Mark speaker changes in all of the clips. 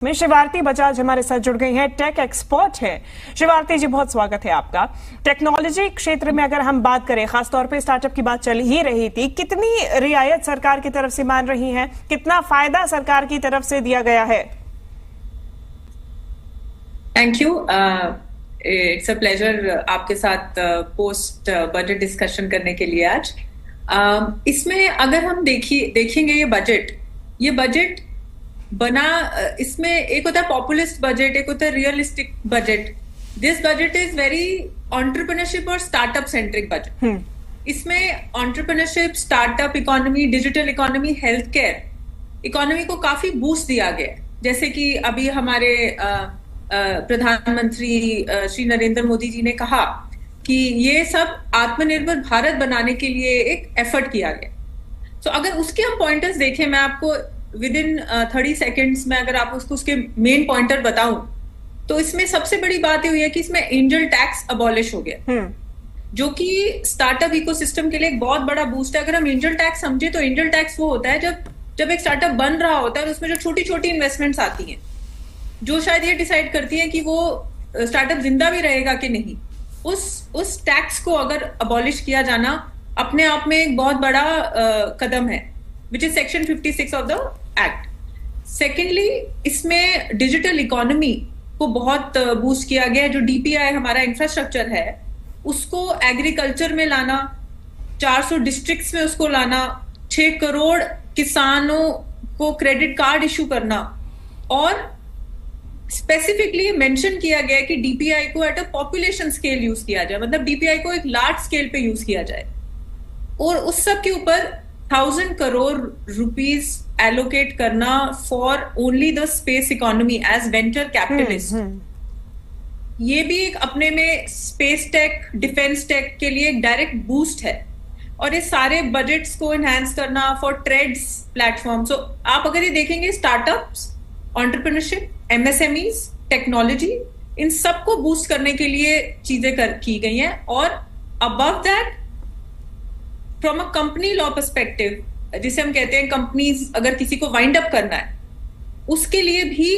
Speaker 1: में शिवारती बजाज हमारे साथ जुड़ गई हैं, टेक एक्सपर्ट है। शिवारती जी, बहुत स्वागत है आपका। टेक्नोलॉजी क्षेत्र में अगर हम बात करें, खासतौर पे स्टार्टअप की बात चल ही रही थी, कितनी रियायत सरकार की तरफ से मान रही है, कितना फायदा सरकार की तरफ से दिया गया है?
Speaker 2: Thank you. It's a pleasure आपके साथ पोस्ट बजट डिस्कशन करने के लिए आज। इसमें अगर हम देखेंगे ये बजट बना, इसमें एक होता है पॉपुलिस्ट बजट, एक होता है realistic budget. This budget is very entrepreneurship और स्टार्टअप सेंट्रिक बजट। इसमें entrepreneurship, startup economy, digital economy, health care economy को काफी बूस्ट दिया गया है। जैसे कि अभी हमारे प्रधानमंत्री श्री नरेंद्र मोदी जी ने कहा कि ये सब आत्मनिर्भर भारत बनाने के लिए एक एफर्ट किया गया। तो अगर उसके हम पॉइंटर्स देखें, मैं आपको विद इन 30 सेकेंड्स में अगर आप उसके मेन पॉइंटर बताऊं, तो इसमें सबसे बड़ी बात ये हुई है कि इसमें एंजल टैक्स अबॉलिश हो गया, जो कि स्टार्टअप इकोसिस्टम के लिए एक बहुत बड़ा बूस्ट है। अगर हम एंजल टैक्स समझे तो एंजल टैक्स वो होता है जब एक स्टार्टअप बन रहा होता है और उसमें जो छोटी छोटी इन्वेस्टमेंट्स आती हैं, जो शायद ये डिसाइड करती है कि वो स्टार्टअप जिंदा भी रहेगा कि नहीं। उस टैक्स को अगर अबॉलिश किया जाना अपने आप में एक बहुत बड़ा कदम है, which is section 56 of the act. Secondly, इसमें डिजिटल इकोनॉमी को बहुत बूस्ट किया गया है। जो डीपीआई हमारा इंफ्रास्ट्रक्चर है, उसको एग्रीकल्चर में लाना, 400 डिस्ट्रिक्ट्स में उसको लाना, 6 करोड़ किसानों को क्रेडिट कार्ड इशू करना, और स्पेसिफिकली मेंशन किया गया है कि डीपीआई को at a population scale use किया जाए, मतलब डीपीआई को एक लार्ज स्केल पे यूज किया जाए, और उस सब के ऊपर 1000 करोड़ रुपीस एलोकेट करना for only the space economy as venture capitalist. ये भी एक अपने में स्पेस टेक, डिफेंस टेक के लिए एक डायरेक्ट बूस्ट है। और ये सारे बजट्स को एनहांस करना फॉर ट्रेड्स प्लेटफॉर्म। सो आप अगर ये देखेंगे, स्टार्टअप्स, एंटरप्रेन्योरशिप, एमएसएमईज, टेक्नोलॉजी, इन सबको बूस्ट करने के लिए चीजें की गई हैं। और above that, from a company law perspective, जिसे हम कहते हैं कंपनीज अगर किसी को वाइंड अप करना है, उसके लिए भी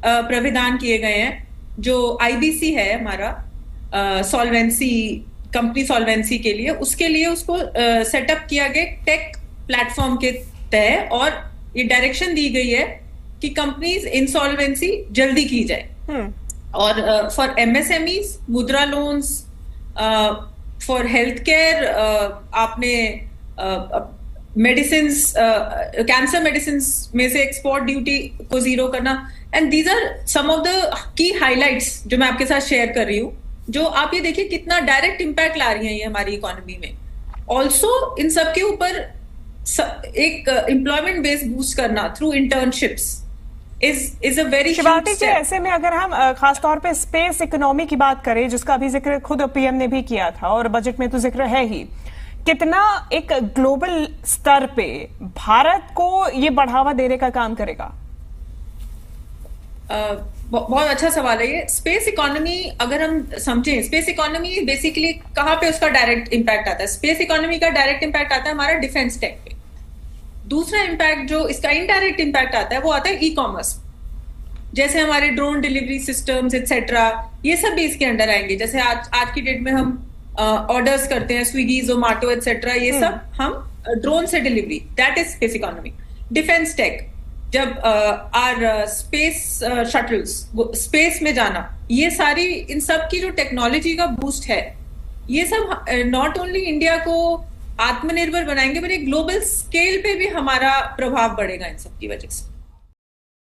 Speaker 2: प्राविधान किए गए हैं। जो आईबीसी है हमारा सॉल्वेंसी, कंपनी सॉल्वेंसी के लिए, उसके लिए उसको सेटअप किया गया टेक प्लेटफॉर्म के तहत, और ये डायरेक्शन दी गई है कि कंपनीज इंसॉल्वेंसी जल्दी की जाए। और for MSMEs, Mudra loans, for health care, आपने मेडिसिन, कैंसर मेडिसिन में से एक्सपोर्ट ड्यूटी को जीरो करना। And these are some of the key highlights जो मैं आपके साथ शेयर कर रही हूँ, जो आप ये देखिए कितना डायरेक्ट इंपैक्ट ला रही हैं ये हमारी इकोनॉमी में। ऑल्सो इन सब के ऊपर एक एम्प्लॉयमेंट बेस बूस्ट करना through internships is a very
Speaker 1: शिवारती जी, ऐसे में अगर हम खासतौर पे स्पेस इकोनॉमी की बात करें, जिसका भी जिक्र खुद पीएम ने भी किया था और बजट में तो जिक्र है ही, कितना एक ग्लोबल स्तर पे भारत को ये बढ़ावा देने का काम करेगा?
Speaker 2: बहुत अच्छा सवाल है ये। स्पेस इकोनॉमी अगर हम समझें, स्पेस इकोनॉमी बेसिकली कहाँ पे उसका डायरेक्ट इंपैक्ट आता है? स्पेस इकोनॉमी का डायरेक्ट इंपैक्ट आता है हमारा डिफेंस टेक पे। दूसरा इंपैक्ट जो इसका इनडायरेक्ट इंपैक्ट आता है, वो आता है ई कॉमर्स। जैसे हमारे ड्रोन डिलीवरी सिस्टम्स एक्सेट्रा, ये सब भी इसके अंडर आएंगे। जैसे आज की डेट में हम ऑर्डर्स करते हैं, स्विगी, जोमेटो एक्सेट्रा, ये सब हम ड्रोन से delivery, that is space economy. Defence tech, जब आर स्पेस शटल्स स्पेस में जाना, ये सारी इन सब की जो टेक्नोलॉजी का बूस्ट है, ये सब नॉट ओनली इंडिया को आत्मनिर्भर बनाएंगे, पर एक ग्लोबल स्केल पे भी हमारा प्रभाव बढ़ेगा इन सब की वजह से।